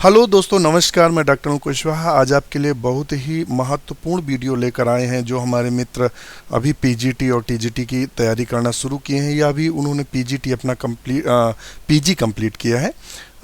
Hello दोस्तों, नमस्कार। मैं डॉक्टर अनिल कुशवाहा आज आपके लिए बहुत ही महत्वपूर्ण वीडियो लेकर आए हैं। जो हमारे मित्र अभी पीजीटी और टीजीटी की तैयारी करना शुरू किए हैं या अभी उन्होंने पीजीटी अपना पीजी कंप्लीट किया है,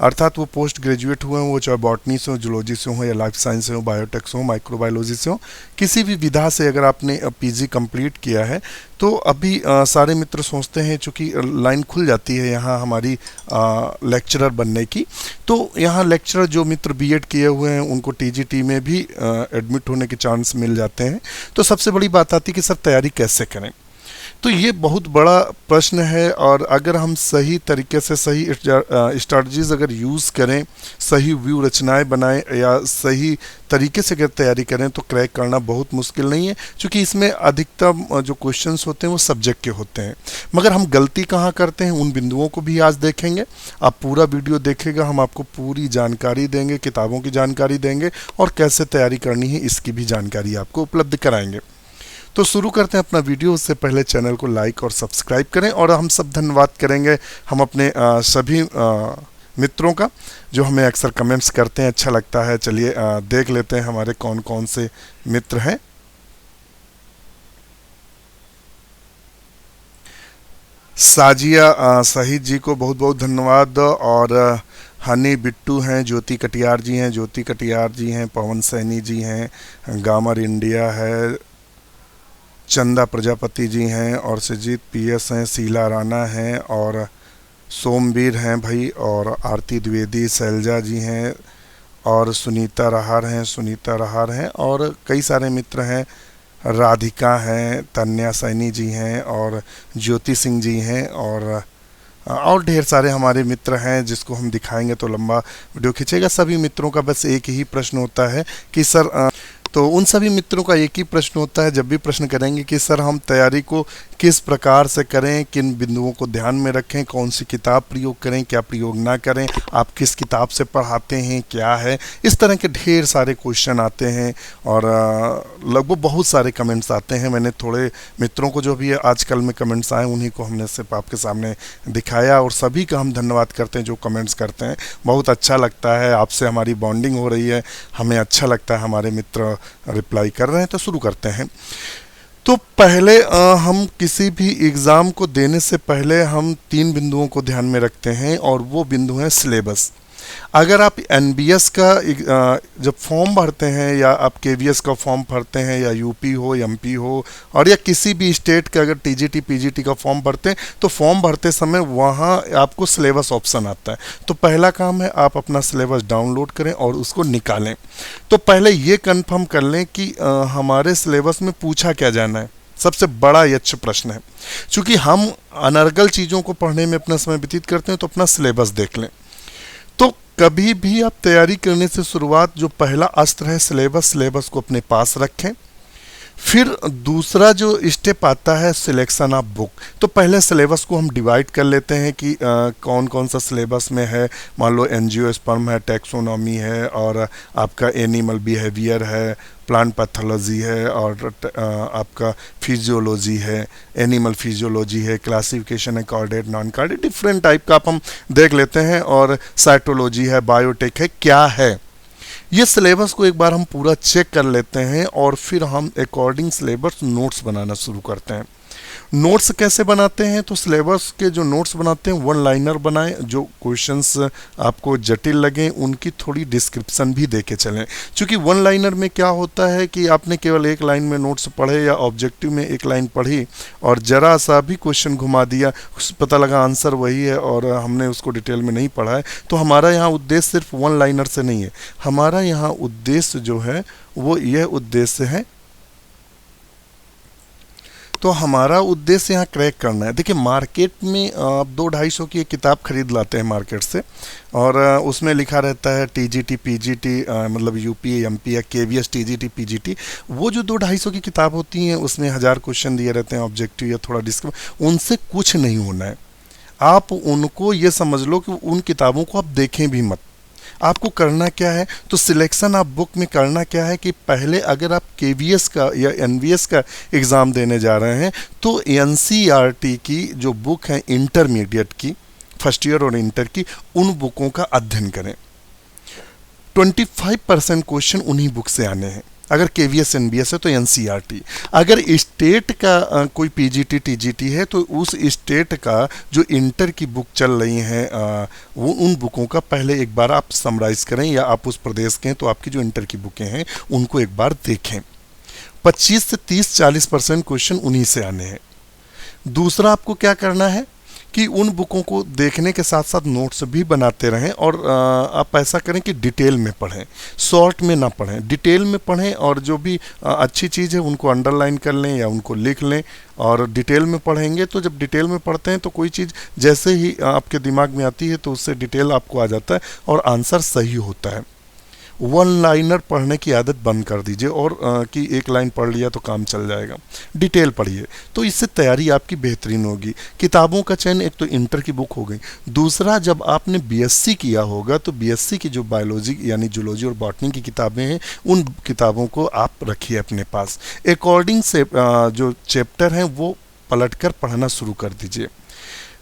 अर्थात वो पोस्ट ग्रेजुएट हुए हैं, वो चाहे बॉटनी से हो, जूलॉजी से हो या लाइफ साइंस से हो, बायोटेक से हो, माइक्रोबायोलॉजी से हो, किसी भी विधा से अगर आपने पीजी कंप्लीट किया है तो अभी सारे मित्र सोचते हैं, चूँकि लाइन खुल जाती है यहाँ हमारी लेक्चरर बनने की। तो यहाँ लेक्चरर जो मित्र बीएड किए हुए हैं उनको टीजीटी में भी एडमिट होने के चांस मिल जाते हैं। तो सबसे बड़ी बात आती है कि सर तैयारी कैसे करें। तो ये बहुत बड़ा प्रश्न है, और अगर हम सही तरीके से सही स्ट्रैटेजीज अगर यूज़ करें, सही व्यू रचनाएं बनाएं या सही तरीके से अगर तैयारी करें तो क्रैक करना बहुत मुश्किल नहीं है, क्योंकि इसमें अधिकतम जो क्वेश्चंस होते हैं वो सब्जेक्ट के होते हैं। मगर हम गलती कहाँ करते हैं उन बिंदुओं को भी आज देखेंगे। आप पूरा वीडियो देखेगा, हम आपको पूरी जानकारी देंगे, किताबों की जानकारी देंगे और कैसे तैयारी करनी है इसकी भी जानकारी आपको उपलब्ध कराएंगे। तो शुरू करते हैं अपना वीडियो। उससे पहले चैनल को लाइक और सब्सक्राइब करें, और हम सब धन्यवाद करेंगे हम अपने सभी मित्रों का जो हमें अक्सर कमेंट्स करते हैं, अच्छा लगता है। चलिए देख लेते हैं हमारे कौन कौन से मित्र हैं। साजिया शहीद जी को बहुत बहुत धन्यवाद, और हनी बिट्टू हैं, ज्योति कटियार जी हैं, पवन सैनी जी हैं, गामर इंडिया है, चंदा प्रजापति जी हैं, और सुजीत पीएस हैं, शीला राणा हैं, और सोमवीर हैं भाई, और आरती द्विवेदी, शैलजा जी हैं, और सुनीता रहार हैं, और कई सारे मित्र हैं, राधिका हैं, तन्या सैनी जी हैं, और ज्योति सिंह जी हैं, और ढेर सारे हमारे मित्र हैं जिसको हम दिखाएंगे तो लंबा वीडियो खींचेगा। सभी मित्रों का बस एक ही प्रश्न होता है कि सर तो उन सभी मित्रों का एक ही प्रश्न होता है जब भी प्रश्न करेंगे कि सर हम तैयारी को किस प्रकार से करें, किन बिंदुओं को ध्यान में रखें, कौन सी किताब प्रयोग करें, क्या प्रयोग ना करें, आप किस किताब से पढ़ाते हैं, क्या है, इस तरह के ढेर सारे क्वेश्चन आते हैं। और लगभग बहुत सारे कमेंट्स आते हैं। मैंने थोड़े मित्रों को जो भी आजकल में कमेंट्स आए उन्हीं को हमने सिर्फ आपके सामने दिखाया, और सभी का हम धन्यवाद करते हैं जो कमेंट्स करते हैं। बहुत अच्छा लगता है, आपसे हमारी बॉन्डिंग हो रही है, हमें अच्छा लगता है हमारे मित्र रिप्लाई कर रहे हैं। तो शुरू करते हैं। तो पहले हम किसी भी एग्ज़ाम को देने से पहले हम 3 बिंदुओं को ध्यान में रखते हैं, और वो बिंदु हैं सिलेबस। अगर आप एनबीएस का जब फॉर्म भरते हैं, या आप केवीएस का फॉर्म भरते हैं, या यूपी हो, एमपी हो, और या किसी भी स्टेट का अगर टीजीटी पीजीटी का फॉर्म भरते हैं, तो फॉर्म भरते समय वहाँ आपको सिलेबस ऑप्शन आता है। तो पहला काम है आप अपना सिलेबस डाउनलोड करें और उसको निकालें। तो पहले ये कंफर्म कर लें कि हमारे सिलेबस में पूछा क्या जाना है। सबसे बड़ा यच्छ प्रश्न है, चूँकि हम अनर्गल चीज़ों को पढ़ने में अपना समय व्यतीत करते हैं, तो अपना सिलेबस देख लें। तो कभी भी आप तैयारी करने से शुरुआत, जो पहला अस्त्र है सिलेबस को अपने पास रखें। फिर दूसरा जो स्टेप आता है सिलेक्शन ऑफ बुक। तो पहले सिलेबस को हम डिवाइड कर लेते हैं कि कौन कौन सा सिलेबस में है। मान लो एंजियोस्पर्म है, टैक्सोनॉमी है, और आपका एनिमल बिहेवियर है, प्लांट पैथोलॉजी है, और आपका फिजियोलॉजी है, एनिमल फिजियोलॉजी है, क्लासिफिकेशन है, chordate non chordate, different type का हम देख लेते हैं, और साइटोलॉजी है, बायोटेक है, क्या है। ये सिलेबस को एक बार हम पूरा चेक कर लेते हैं, और फिर हम अकॉर्डिंग सिलेबस नोट्स बनाना शुरू करते हैं। नोट्स कैसे बनाते हैं? तो सिलेबस के जो नोट्स बनाते हैं वन लाइनर बनाएं। जो क्वेश्चंस आपको जटिल लगें उनकी थोड़ी डिस्क्रिप्शन भी देके चलें, क्योंकि वन लाइनर में क्या होता है कि आपने केवल एक लाइन में नोट्स पढ़े, या ऑब्जेक्टिव में एक लाइन पढ़ी और ज़रा सा भी क्वेश्चन घुमा दिया, पता लगा आंसर वही है और हमने उसको डिटेल में नहीं पढ़ा है। तो हमारा यहाँ उद्देश्य सिर्फ वन लाइनर से नहीं है, हमारा यहाँ उद्देश्य जो है वो यह उद्देश्य है। तो हमारा उद्देश्य यहाँ क्रैक करना है। देखिए मार्केट में आप 200-250 की एक किताब खरीद लाते हैं मार्केट से, और उसमें लिखा रहता है टीजीटी पीजीटी, मतलब यूपी एमपी या केवीएस टीजीटी पीजीटी। वो जो 200-250 की किताब होती हैं उसमें 1000 क्वेश्चन दिए रहते हैं, ऑब्जेक्टिव या थोड़ा डिस्क्रिप्शन, उनसे कुछ नहीं होना है। आप उनको ये समझ लो कि उन किताबों को आप देखें भी मत। आपको करना क्या है, तो सिलेक्शन ऑफ बुक में करना क्या है कि पहले अगर आप केवीएस का या एनवीएस का एग्ज़ाम देने जा रहे हैं तो एनसीईआरटी की जो बुक है इंटरमीडिएट की, फर्स्ट ईयर और इंटर की, उन बुकों का अध्ययन करें। 25% क्वेश्चन उन्हीं बुक से आने हैं। अगर केवीएस एनबीएस है तो एनसीईआरटी। अगर स्टेट का कोई पीजीटी टीजीटी है तो उस स्टेट का जो इंटर की बुक चल रही हैं वो उन बुकों का पहले एक बार आप समराइज करें, या आप उस प्रदेश के हैं तो आपकी जो इंटर की बुकें हैं उनको एक बार देखें। 25 से 30-40% क्वेश्चन उन्हीं से आने हैं। दूसरा आपको क्या करना है कि उन बुकों को देखने के साथ साथ नोट्स भी बनाते रहें, और आप ऐसा करें कि डिटेल में पढ़ें, शॉर्ट में ना पढ़ें, डिटेल में पढ़ें, और जो भी अच्छी चीज़ है उनको अंडरलाइन कर लें या उनको लिख लें। और डिटेल में पढ़ेंगे तो जब डिटेल में पढ़ते हैं तो कोई चीज़ जैसे ही आपके दिमाग में आती है तो उससे डिटेल आपको आ जाता है और आंसर सही होता है। वन लाइनर पढ़ने की आदत बंद कर दीजिए, और कि एक लाइन पढ़ लिया तो काम चल जाएगा। डिटेल पढ़िए, तो इससे तैयारी आपकी बेहतरीन होगी। किताबों का चयन, एक तो इंटर की बुक हो गई, दूसरा जब आपने बीएससी किया होगा तो बीएससी की जो बायोलॉजी यानी जूलॉजी और बॉटनी की किताबें हैं उन किताबों को आप रखिए अपने पास। अकॉर्डिंग से जो चैप्टर हैं वो पलटकर पढ़ना शुरू कर दीजिए।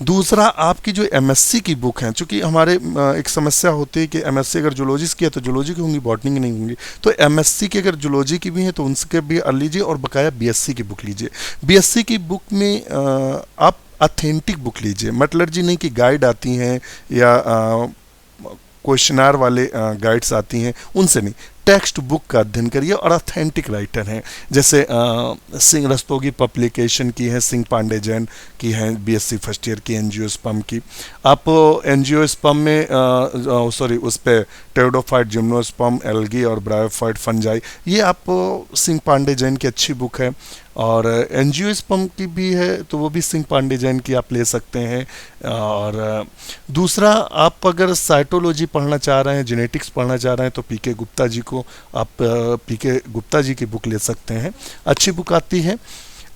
दूसरा, आपकी जो एमएससी की बुक है, चूंकि हमारे एक समस्या होती है कि एमएससी अगर जूलॉजिस्ट की है तो जूलॉजी की होंगी, बॉटनी की नहीं होंगी, तो एमएससी की अगर जूलॉजी की भी है तो उनके भी लीजिए, और बकाया बीएससी की बुक लीजिए। बीएससी की बुक में आप ऑथेंटिक बुक लीजिए, मेटलर्जी नहीं कि गाइड आती हैं या क्वेश्चनार वाले गाइड्स आती हैं, उनसे नहीं। टेक्स्ट बुक का अध्ययन करिए और ऑथेंटिक राइटर हैं, जैसे सिंह रस्तोगी पब्लिकेशन की है, सिंह पांडे जैन की है, बीएससी फर्स्ट ईयर की, एंजियोस्पर्म की। आप एंजियोस्पर्म में सॉरी उस पे टेरिडोफाइट, जिम्नोस्पर्म, एल्गी और ब्रायोफाइट फंजाई, ये आप सिंह पांडे जैन की अच्छी बुक है। और एंजियोस्पर्म की भी है तो वो भी सिंह पांडे जैन की आप ले सकते हैं। और दूसरा, आप अगर साइटोलॉजी पढ़ना चाह रहे हैं, जेनेटिक्स पढ़ना चाह रहे हैं तो पीके गुप्ता जी को आप पीके गुप्ता जी की बुक ले सकते हैं, अच्छी बुक आती है।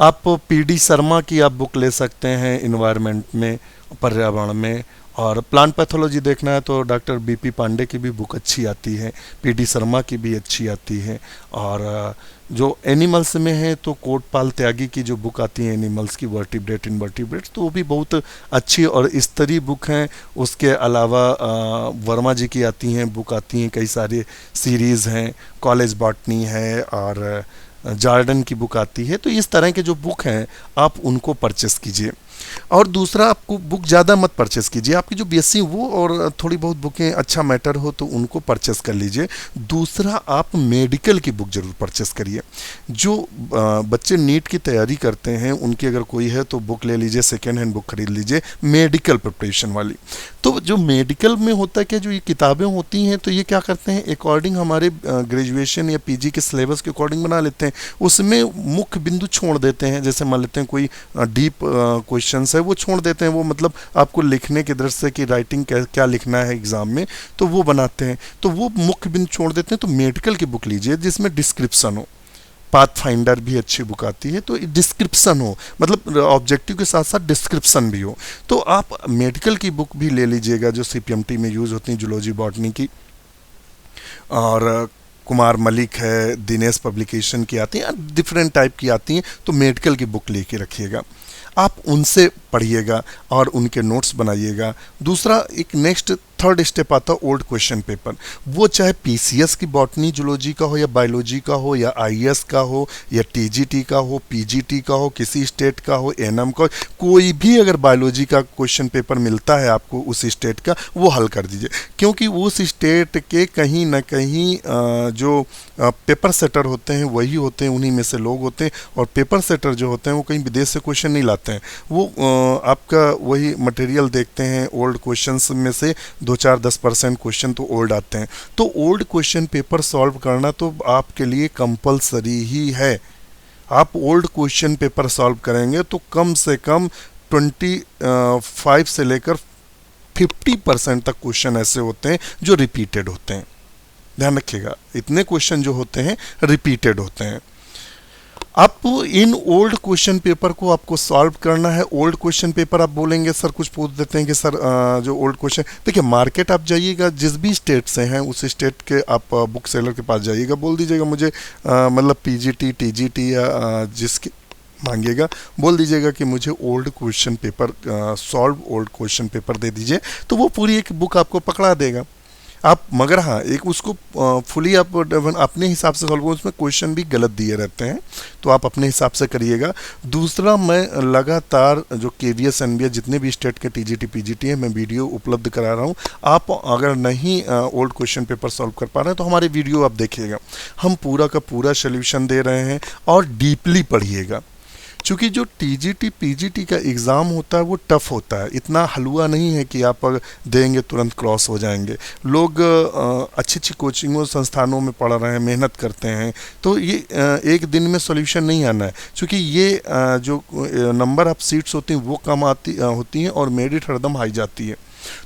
आप पीडी शर्मा की आप बुक ले सकते हैं, इन्वायरमेंट में, पर्यावरण में। और प्लांट पैथोलॉजी देखना है तो डॉक्टर बीपी पांडे की भी बुक अच्छी आती है, पीडी शर्मा की भी अच्छी आती है। और जो एनिमल्स में है तो कोटपाल त्यागी की जो बुक आती है एनिमल्स की, वर्टिब्रेट इनवर्टिब्रेट, तो वो भी बहुत अच्छी और स्तरीय बुक हैं। उसके अलावा वर्मा जी की आती हैं, बुक आती हैं, कई सारी सीरीज़ हैं, कॉलेज बॉटनी है और जार्डन की बुक आती है। तो इस तरह के जो बुक हैं आप उनको परचेस कीजिए। और दूसरा, आपको बुक ज़्यादा मत परचेस कीजिए, आपकी जो बीएससी वो और थोड़ी बहुत बुकें अच्छा मैटर हो तो उनको परचेस कर लीजिए। दूसरा, आप मेडिकल की बुक ज़रूर परचेस करिए। जो बच्चे नीट की तैयारी करते हैं उनकी अगर कोई है तो बुक ले लीजिए, सेकेंड हैंड बुक खरीद लीजिए मेडिकल प्रिपरेशन वाली। तो जो मेडिकल में होता है कि जो ये किताबें होती हैं तो ये क्या करते हैं, अकॉर्डिंग हमारे ग्रेजुएशन या पीजी के सिलेबस के अकॉर्डिंग बना लेते हैं, उसमें मुख्य बिंदु छोड़ देते हैं। जैसे मान लेते हैं कोई डीप क्वेश्चंस है वो छोड़ देते हैं, वो मतलब आपको लिखने की दृष्टि से कि राइटिंग क्या लिखना है एग्जाम में, तो वो बनाते हैं, तो वो मुख्य बिंदु छोड़ देते हैं। तो मेडिकल की बुक लीजिए जिसमें डिस्क्रिप्शन हो, पाथ फाइंडर भी अच्छी बुक आती है, तो डिस्क्रिप्शन हो, मतलब ऑब्जेक्टिव के साथ साथ डिस्क्रिप्शन भी हो, तो आप मेडिकल की बुक भी ले लीजिएगा जो सीपीएमटी में यूज़ होती हैं, जूलॉजी बॉटनी की। और कुमार मलिक है, दिनेश पब्लिकेशन की आती हैं, डिफरेंट टाइप की आती हैं, तो मेडिकल की बुक लेके रखिएगा, आप उनसे पढ़िएगा और उनके नोट्स बनाइएगा। दूसरा, एक नेक्स्ट थर्ड स्टेप आता है ओल्ड क्वेश्चन पेपर, वो चाहे पीसीएस की बॉटनी जूलॉजी का हो या बायोलॉजी का हो या आईएएस का हो या टीजीटी का हो, पीजीटी का हो, किसी स्टेट का हो, एनएम का हो, कोई भी अगर बायोलॉजी का क्वेश्चन पेपर मिलता है आपको उस स्टेट का, वो हल कर दीजिए। क्योंकि उस स्टेट के कहीं ना कहीं जो पेपर सेटर होते हैं वही होते हैं, उन्हीं में से लोग होते हैं, और पेपर सेटर जो होते हैं वो कहीं विदेश से क्वेश्चन नहीं लाते हैं, वो आपका वही मटेरियल देखते हैं, ओल्ड क्वेश्चंस में से 2-4-10% क्वेश्चन तो ओल्ड आते हैं। तो ओल्ड क्वेश्चन पेपर सॉल्व करना तो आपके लिए कंपलसरी ही है। आप ओल्ड क्वेश्चन पेपर सॉल्व करेंगे तो कम से कम 25 से लेकर 50% तक क्वेश्चन ऐसे होते हैं जो रिपीटेड होते हैं। ध्यान रखिएगा, इतने क्वेश्चन जो होते हैं रिपीटेड होते हैं। आप इन ओल्ड क्वेश्चन पेपर को आपको सॉल्व करना है। ओल्ड क्वेश्चन पेपर आप बोलेंगे सर, कुछ पूछ देते हैं कि सर जो ओल्ड क्वेश्चन, देखिए मार्केट आप जाइएगा जिस भी स्टेट से हैं उस स्टेट के आप बुक सेलर के पास जाइएगा, बोल दीजिएगा मुझे मतलब पीजीटी टीजीटी या जिसके मांगिएगा, बोल दीजिएगा कि मुझे old question paper solve old question paper दे दीजिए, तो वो पूरी एक बुक आपको पकड़ा देगा। आप, मगर हाँ एक उसको फुली आप अपने हिसाब से सॉल्व करो, उसमें क्वेश्चन भी गलत दिए रहते हैं, तो आप अपने हिसाब से करिएगा। दूसरा, मैं लगातार जो केवीएस एनबीएस जितने भी स्टेट के टीजीटी पीजीटी है, मैं वीडियो उपलब्ध करा रहा हूँ। आप अगर नहीं ओल्ड क्वेश्चन पेपर सॉल्व कर पा रहे हैं तो हमारे वीडियो आप देखिएगा, हम पूरा का पूरा सोल्यूशन दे रहे हैं, और डीपली पढ़िएगा। क्योंकि जो टीजीटी पीजीटी का एग्ज़ाम होता है वो टफ़ होता है, इतना हलवा नहीं है कि आप अगर देंगे तुरंत क्रॉस हो जाएंगे। लोग अच्छी अच्छी कोचिंगों संस्थानों में पढ़ रहे हैं, मेहनत करते हैं, तो ये एक दिन में सॉल्यूशन नहीं आना है। क्योंकि ये जो नंबर ऑफ सीट्स होती हैं वो कम होती हैं, और मेरिट हरदम हाई जाती है।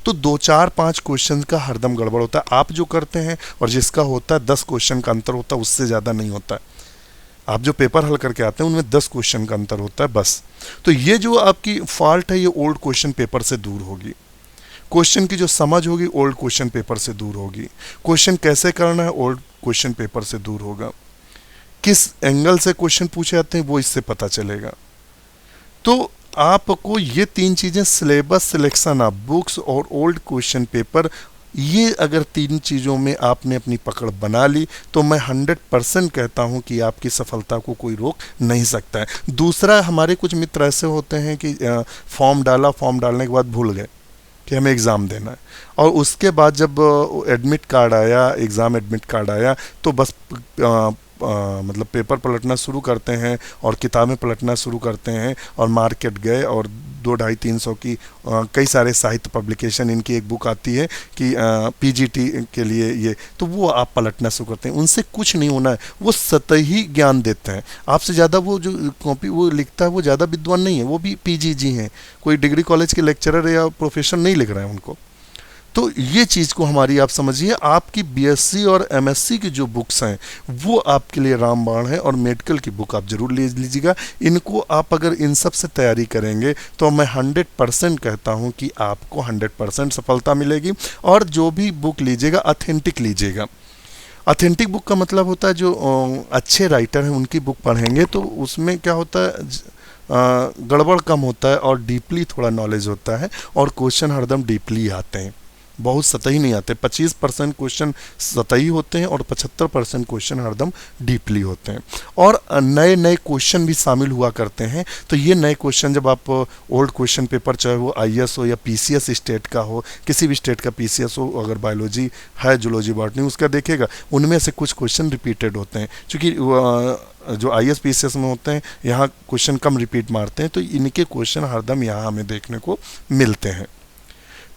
तो 2 4 5 क्वेश्चन का हरदम गड़बड़ होता है। आप जो करते हैं और जिसका होता है 10 क्वेश्चन का अंतर होता है, उससे ज़्यादा नहीं होता है। आप जो पेपर हल करके आते हैं उनमें 10 क्वेश्चन का अंतर होता है बस। तो ये जो आपकी फॉल्ट है ये ओल्ड क्वेश्चन पेपर से दूर होगी। क्वेश्चन की जो समझ होगी ओल्ड क्वेश्चन पेपर से दूर होगी। क्वेश्चन कैसे करना है ओल्ड क्वेश्चन पेपर से दूर होगा। किस एंगल से क्वेश्चन पूछे जाते हैं वो इससे पता चलेगा। तो आपको ये 3 चीज़ें, सिलेबस, सिलेक्शन ऑफ बुक्स और ओल्ड क्वेश्चन पेपर, ये अगर 3 चीज़ों में आपने अपनी पकड़ बना ली तो मैं 100% कहता हूँ कि आपकी सफलता को कोई रोक नहीं सकता है। दूसरा, हमारे कुछ मित्र ऐसे होते हैं कि फॉर्म डाला, फॉर्म डालने के बाद भूल गए कि हमें एग्ज़ाम देना है, और उसके बाद जब एडमिट कार्ड आया, एग्ज़ाम एडमिट कार्ड आया, तो बस मतलब पेपर पलटना शुरू करते हैं और किताबें पलटना शुरू करते हैं, और मार्केट गए और 200-250-300 की कई सारे साहित्य पब्लिकेशन, इनकी एक बुक आती है कि पीजीटी के लिए ये, तो वो आप पलटना शुरू करते हैं। उनसे कुछ नहीं होना है, वो सतही ज्ञान देते हैं। आपसे ज़्यादा वो जो कॉपी वो लिखता है वो ज़्यादा विद्वान नहीं है, वो भी पीजीजी हैं, कोई डिग्री कॉलेज के लेक्चरर या प्रोफेसर नहीं लिख रहे हैं उनको। तो ये चीज़ को हमारी आप समझिए। आपकी बीएससी और एमएससी की जो बुक्स हैं वो आपके लिए रामबाण है, और मेडिकल की बुक आप जरूर ले लीजिएगा। इनको आप अगर इन सब से तैयारी करेंगे तो मैं 100% कहता हूं कि आपको 100% सफलता मिलेगी। और जो भी बुक लीजिएगा ऑथेंटिक लीजिएगा। ऑथेंटिक बुक का मतलब होता है जो अच्छे राइटर हैं उनकी बुक पढ़ेंगे तो उसमें क्या होता है, गड़बड़ कम होता है और डीपली थोड़ा नॉलेज होता है, और क्वेश्चन हरदम डीपली आते हैं, बहुत सतही नहीं आते। 25% क्वेश्चन सतही होते हैं और 75% क्वेश्चन हरदम डीपली होते हैं, और नए नए क्वेश्चन भी शामिल हुआ करते हैं। तो ये नए क्वेश्चन जब आप ओल्ड क्वेश्चन पेपर, चाहे वो आईएएस हो या पीसीएस स्टेट का हो, किसी भी स्टेट का पीसीएस हो, अगर बायोलॉजी है, जूलॉजी, बॉटनी, उसका देखेगा, उनमें से कुछ क्वेश्चन रिपीटेड होते हैं। क्योंकि जो आईएएस पीसीएस में होते हैं यहाँ क्वेश्चन कम रिपीट मारते हैं, तो इनके क्वेश्चन हरदम यहाँ हमें देखने को मिलते हैं।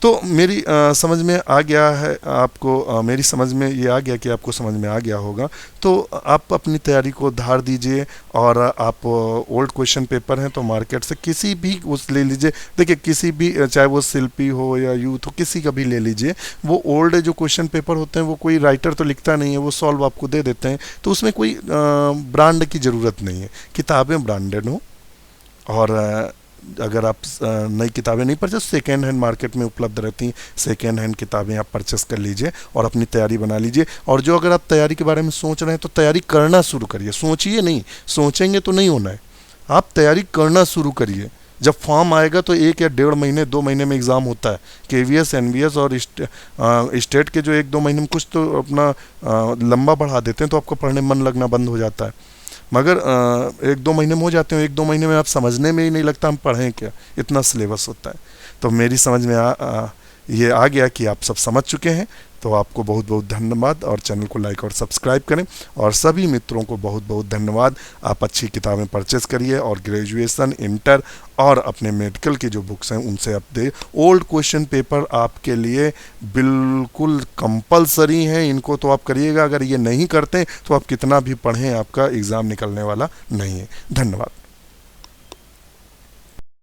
तो मेरी समझ में आ गया है आपको, मेरी समझ में ये आ गया कि आपको समझ में आ गया होगा। तो आप अपनी तैयारी को धार दीजिए, और आप ओल्ड क्वेश्चन पेपर हैं तो मार्केट से किसी भी उस ले लीजिए। देखिए किसी भी, चाहे वो शिल्पी हो या यूथ हो, किसी का भी ले लीजिए। वो ओल्ड जो क्वेश्चन पेपर होते हैं वो कोई राइटर तो लिखता नहीं है, वो सॉल्व आपको दे देते हैं, तो उसमें कोई ब्रांड की ज़रूरत नहीं है। किताबें ब्रांडेड हो, और अगर आप नई किताबें नहीं परचेस, सेकेंड हैंड मार्केट में उपलब्ध रहती हैं, सेकेंड हैंड किताबें आप परचेस कर लीजिए और अपनी तैयारी बना लीजिए। और जो अगर आप तैयारी के बारे में सोच रहे हैं तो तैयारी करना शुरू करिए, सोचिए नहीं, सोचेंगे तो नहीं होना है, आप तैयारी करना शुरू करिए। जब फॉर्म आएगा तो 1 या 1.5 महीने 2 महीने में एग्ज़ाम होता है, केवीएस एनबीएस और स्टेट के जो 1-2 महीने में कुछ तो अपना लंबा बढ़ा देते हैं, तो आपको पढ़ने मन लगना बंद हो जाता है। मगर 1-2 महीने में हो जाते हैं, 1-2 महीने में आप समझने में ही नहीं लगता हम पढ़ें क्या, इतना सिलेबस होता है। तो मेरी समझ में ये आ गया कि आप सब समझ चुके हैं। तो आपको बहुत बहुत धन्यवाद, और चैनल को लाइक और सब्सक्राइब करें, और सभी मित्रों को बहुत बहुत धन्यवाद। आप अच्छी किताबें परचेस करिए, और ग्रेजुएशन, इंटर और अपने मेडिकल की जो बुक्स हैं उनसे आप दे। ओल्ड क्वेश्चन पेपर आपके लिए बिल्कुल कंपलसरी हैं, इनको तो आप करिएगा। अगर ये नहीं करते तो आप कितना भी पढ़ें आपका एग्ज़ाम निकलने वाला नहीं है। धन्यवाद।